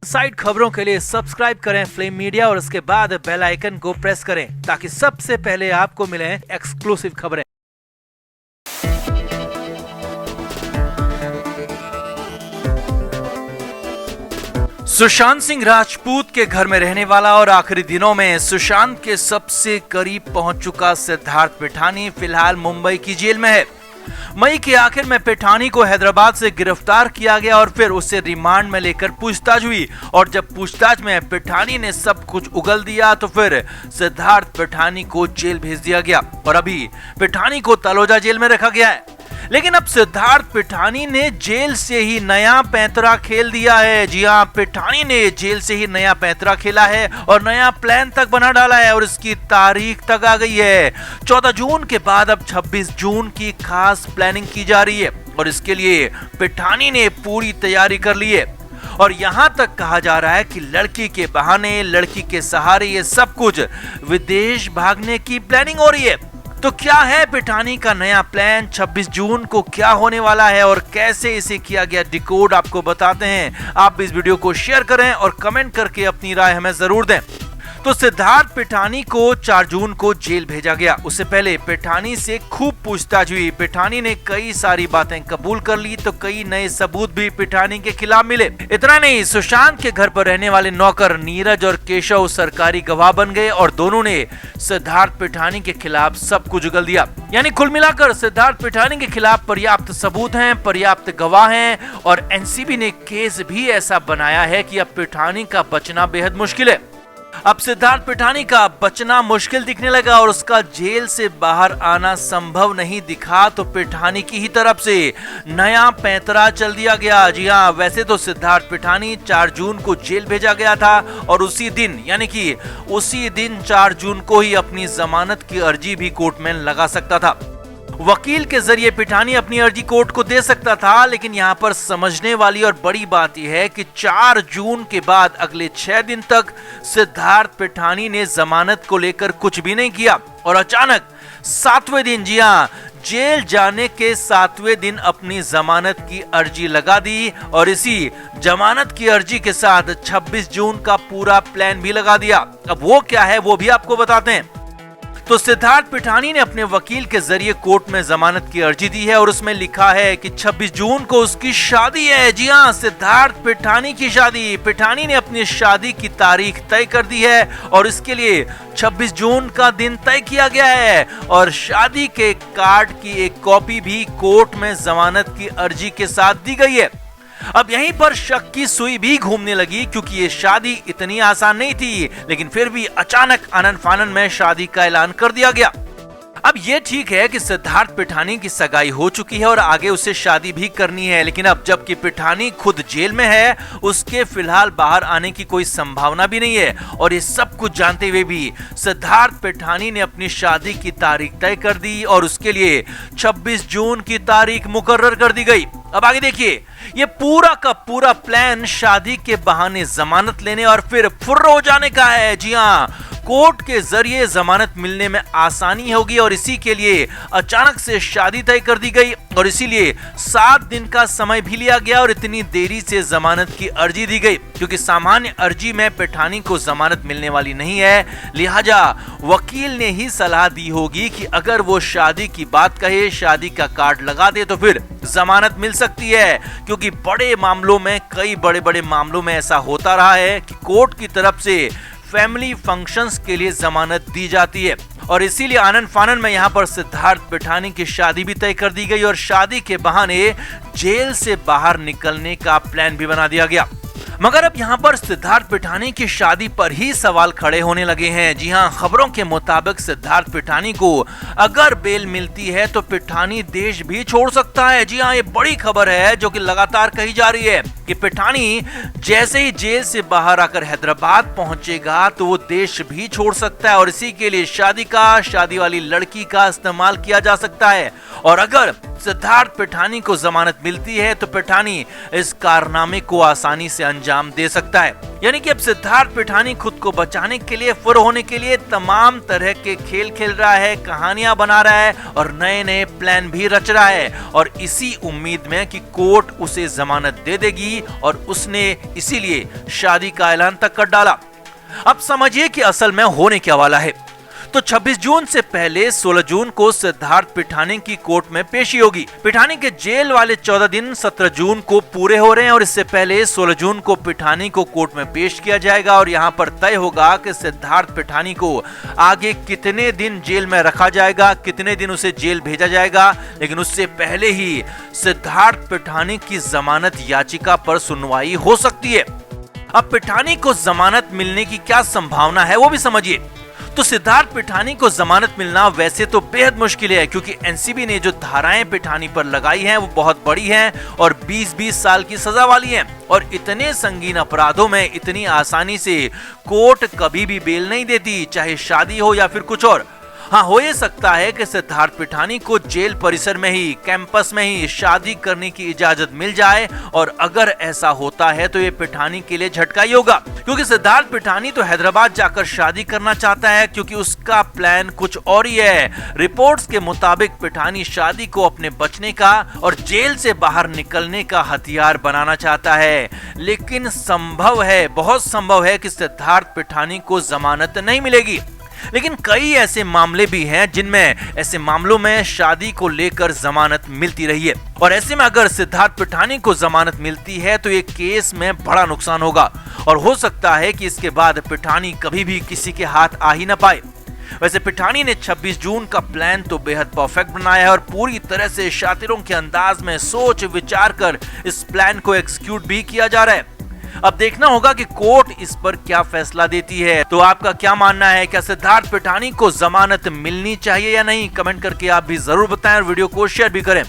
Side खबरों के लिए सब्सक्राइब करें फ्लेम मीडिया और उसके बाद बेल आइकन को प्रेस करें ताकि सबसे पहले आपको मिले एक्सक्लूसिव खबरें। सुशांत सिंह राजपूत के घर में रहने वाला और आखिरी दिनों में सुशांत के सबसे करीब पहुंच चुका सिद्धार्थ पिठानी फिलहाल मुंबई की जेल में है। मई के आखिर में पिठानी को हैदराबाद से गिरफ्तार किया गया और फिर उसे रिमांड में लेकर पूछताछ हुई और जब पूछताछ में पिठानी ने सब कुछ उगल दिया तो फिर सिद्धार्थ पिठानी को जेल भेज दिया गया और अभी पिठानी को तलोजा जेल में रखा गया है। लेकिन अब सिद्धार्थ पिठानी ने जेल से ही नया पैंतरा खेल दिया है। जी हां, पिठानी ने जेल से ही नया पैंतरा खेला है और नया प्लान तक बना डाला है और इसकी तारीख तक आ गई है। 14 जून के बाद अब 26 जून की खास प्लानिंग की जा रही है और इसके लिए पिठानी ने पूरी तैयारी कर ली है और यहां तक कहा जा रहा है कि लड़की के बहाने, लड़की के सहारे ये सब कुछ विदेश भागने की प्लानिंग हो रही है। तो क्या है पिठानी का नया प्लान, 26 जून को क्या होने वाला है और कैसे इसे किया गया डिकोड, आपको बताते हैं। आप इस वीडियो को शेयर करें और कमेंट करके अपनी राय हमें जरूर दें। तो सिद्धार्थ पिठानी को 4 जून को जेल भेजा गया। उससे पहले पिठानी से खूब पूछताछ हुई। पिठानी ने कई सारी बातें कबूल कर ली तो कई नए सबूत भी पिठानी के खिलाफ मिले। इतना नहीं, सुशांत के घर पर रहने वाले नौकर नीरज और केशव सरकारी गवाह बन गए और दोनों ने सिद्धार्थ पिठानी के खिलाफ सब कुछ उगल दिया। यानी कुल मिलाकर सिद्धार्थ पिठानी के खिलाफ पर्याप्त सबूत हैं, पर्याप्त गवाह हैं और एनसीबी ने केस भी ऐसा बनाया है कि अब पिठानी का बचना बेहद मुश्किल है। अब सिद्धार्थ पिठानी का बचना मुश्किल दिखने लगा और उसका जेल से बाहर आना संभव नहीं दिखा तो पिठानी की ही तरफ से नया पैंतरा चल दिया गया। जी हां, वैसे तो सिद्धार्थ पिठानी 4 जून को जेल भेजा गया था और उसी दिन यानी कि उसी दिन 4 जून को ही अपनी जमानत की अर्जी भी कोर्ट में लगा सकता था। वकील के जरिए पिठानी अपनी अर्जी कोर्ट को दे सकता था, लेकिन यहाँ पर समझने वाली और बड़ी बात यह है कि 4 जून के बाद अगले 6 दिन तक सिद्धार्थ पिठानी ने जमानत को लेकर कुछ भी नहीं किया और अचानक 7वें दिन, जी हाँ, जेल जाने के 7वें दिन अपनी जमानत की अर्जी लगा दी और इसी जमानत की अर्जी के साथ 26 जून का पूरा प्लान भी लगा दिया। अब वो क्या है वो भी आपको बताते हैं। तो सिद्धार्थ पिठानी ने अपने वकील के जरिए कोर्ट में जमानत की अर्जी दी है और उसमें लिखा है कि 26 जून को उसकी शादी है। जी हां, सिद्धार्थ पिठानी की शादी। पिठानी ने अपनी शादी की तारीख तय कर दी है और इसके लिए 26 जून का दिन तय किया गया है और शादी के कार्ड की एक कॉपी भी कोर्ट में जमानत की अर्जी के साथ दी गई है। अब यहीं पर शक की सुई भी घूमने लगी क्योंकि ये शादी इतनी आसान नहीं थी, लेकिन फिर भी अचानक आनन फानन में शादी का ऐलान कर दिया गया। अब ये ठीक है कि सिद्धार्थ पिठानी की सगाई हो चुकी है और आगे उसे शादी भी करनी है, लेकिन अब जबकि पिठानी खुद जेल में है, उसके फिलहाल बाहर आने की कोई संभावना भी नहीं है और ये सब कुछ जानते हुए भी सिद्धार्थ पिठानी ने अपनी शादी की तारीख तय कर दी और उसके लिए 26 जून की तारीख मुकर्रर कर दी गई। अब आगे देखिए, ये पूरा का पूरा प्लान शादी के बहाने जमानत लेने और फिर फुर्र हो जाने का है। जी हाँ, कोर्ट के जरिए जमानत मिलने में आसानी होगी और इसी के लिए अचानक से शादी तय कर दी गई और इसीलिए 7 दिन का समय भी लिया गया और इतनी देरी से जमानत की अर्जी दी गई क्योंकि सामान्य अर्जी में पिठानी को जमानत मिलने वाली नहीं है। लिहाजा वकील ने ही सलाह दी होगी कि अगर वो शादी की बात कहे, शादी का कार्ड लगा दे तो फिर जमानत मिल सकती है क्योंकि बड़े मामलों में, कई बड़े मामलों में ऐसा होता रहा है कि कोर्ट की तरफ से फैमिली फंक्शंस के लिए जमानत दी जाती है और इसीलिए आनन फानन में यहाँ पर सिद्धार्थ पिठानी की शादी भी तय कर दी गई और शादी के बहाने जेल से बाहर निकलने का प्लान भी बना दिया गया। मगर अब यहाँ पर सिद्धार्थ पिठानी की शादी पर ही सवाल खड़े होने लगे हैं। जी हाँ, खबरों के मुताबिक सिद्धार्थ पिठानी को अगर बेल मिलती है तो पिठानी देश भी छोड़ सकता है। जी हाँ, ये बड़ी खबर है जो कि लगातार कही जा रही है कि पिठानी जैसे ही जेल से बाहर आकर हैदराबाद पहुंचेगा तो वो देश भी छोड़ सकता है और इसी के लिए शादी वाली लड़की का इस्तेमाल किया जा सकता है और अगर सिद्धार्थ पिठानी को जमानत मिलती है तो पिठानी इस कारनामे को आसानी से अंजाम दे सकता है। यानी कि अब सिद्धार्थ पिठानी खुद को बचाने के लिए, फुर होने के लिए तमाम तरह के खेल खेल रहा है, कहानियां बना रहा है और नए नए प्लान भी रच रहा है, और इसी उम्मीद में कि कोर्ट उसे जमानत दे देगी, और उसने इसीलिए शादी का ऐलान तक कर डाला। अब समझिए कि असल में होने क्या वाला है। तो 26 जून से पहले 16 जून को सिद्धार्थ पिठानी की कोर्ट में पेशी होगी। पिठानी के जेल वाले 14 दिन 17 जून को पूरे हो रहे हैं और इससे पहले 16 जून को पिठानी को कोर्ट में पेश किया जाएगा और यहां पर तय होगा कि सिद्धार्थ पिठानी को आगे कितने दिन जेल में रखा जाएगा, कितने दिन उसे जेल भेजा जाएगा। लेकिन उससे पहले ही सिद्धार्थ पिठानी की जमानत याचिका पर सुनवाई हो सकती है। अब पिठानी को जमानत मिलने की क्या संभावना है वो भी समझिए। तो सिद्धार्थ पिठानी को जमानत मिलना वैसे तो बेहद मुश्किल है, क्योंकि एनसीबी ने जो धाराएं पिठानी पर लगाई हैं वो बहुत बड़ी हैं और 20-20 साल की सजा वाली हैं, और इतने संगीन अपराधों में इतनी आसानी से कोर्ट कभी भी बेल नहीं देती, चाहे शादी हो या फिर कुछ और। हाँ, हो ये सकता है कि सिद्धार्थ पिठानी को जेल परिसर में ही, कैंपस में ही शादी करने की इजाजत मिल जाए, और अगर ऐसा होता है तो ये पिठानी के लिए झटका ही होगा, क्योंकि सिद्धार्थ पिठानी तो हैदराबाद जाकर शादी करना चाहता है, क्योंकि उसका प्लान कुछ और ही है। रिपोर्ट्स के मुताबिक पिठानी शादी को अपने बचने का और जेल से बाहर निकलने का हथियार बनाना चाहता है। लेकिन संभव है, बहुत संभव है कि सिद्धार्थ पिठानी को जमानत नहीं मिलेगी। लेकिन कई ऐसे मामले भी हैं जिनमें ऐसे मामलों में शादी को लेकर जमानत मिलती रही है, और ऐसे में अगर सिद्धार्थ पिठानी को जमानत मिलती है तो ये केस में बड़ा नुकसान होगा, और हो सकता है कि इसके बाद पिठानी कभी भी किसी के हाथ आ ही ना पाए। वैसे पिठानी ने 26 जून का प्लान तो बेहद परफेक्ट बनाया है और पूरी तरह से शातिरों के अंदाज में सोच विचार कर इस प्लान को एग्जीक्यूट भी किया जा रहा है। अब देखना होगा कि कोर्ट इस पर क्या फैसला देती है। तो आपका क्या मानना है, क्या सिद्धार्थ पिठानी को जमानत मिलनी चाहिए या नहीं? कमेंट करके आप भी जरूर बताएं और वीडियो को शेयर भी करें।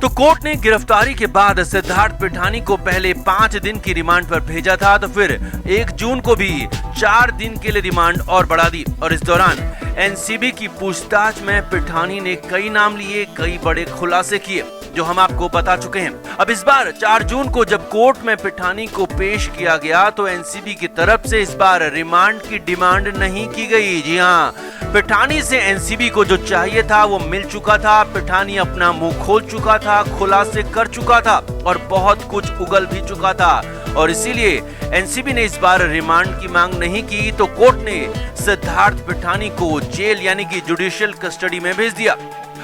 तो कोर्ट ने गिरफ्तारी के बाद सिद्धार्थ पिठानी को पहले 5 दिन की रिमांड पर भेजा था, तो फिर 1 जून को भी 4 दिन के लिए रिमांड और बढ़ा दी, और इस दौरान एनसीबी की पूछताछ में पिठानी ने कई नाम लिए, कई बड़े खुलासे किए जो हम आपको बता चुके हैं। अब इस बार 4 जून को जब कोर्ट में पिठानी को पेश किया गया तो एनसीबी की तरफ से इस बार रिमांड की डिमांड नहीं की गई। जी हाँ, पिठानी से एनसीबी को जो चाहिए था वो मिल चुका था। पिठानी अपना मुंह खोल चुका था, खुलासे कर चुका था और बहुत कुछ उगल भी चुका था, और इसीलिए एनसीबी ने इस बार रिमांड की मांग नहीं की, तो कोर्ट ने सिद्धार्थ पिठानी को जेल यानी कि जुडिशियल कस्टडी में भेज दिया।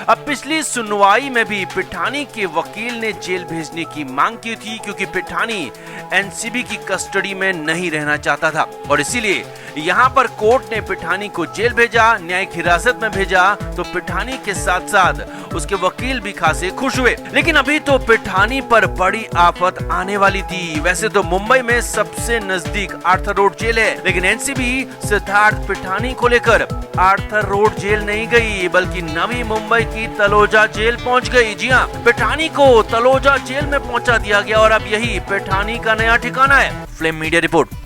अब पिछली सुनवाई में भी पिठानी के वकील ने जेल भेजने की मांग की थी, क्योंकि पिठानी एनसीबी की कस्टडी में नहीं रहना चाहता था, और इसीलिए यहाँ पर कोर्ट ने पिठानी को जेल भेजा, न्यायिक हिरासत में भेजा। तो पिठानी के साथ साथ उसके वकील भी खासे खुश हुए। लेकिन अभी तो पिठानी पर बड़ी आफत आने वाली थी। वैसे तो मुंबई में सबसे नजदीक आर्थर रोड जेल है, लेकिन एनसीबी सिद्धार्थ पिठानी को लेकर आर्थर रोड जेल नहीं गई, बल्कि नवी मुंबई की तलोजा जेल पहुंच गई। जी हाँ, पिठानी को तलोजा जेल में पहुंचा दिया गया और अब यही पिठानी का नया ठिकाना है। Flame media report.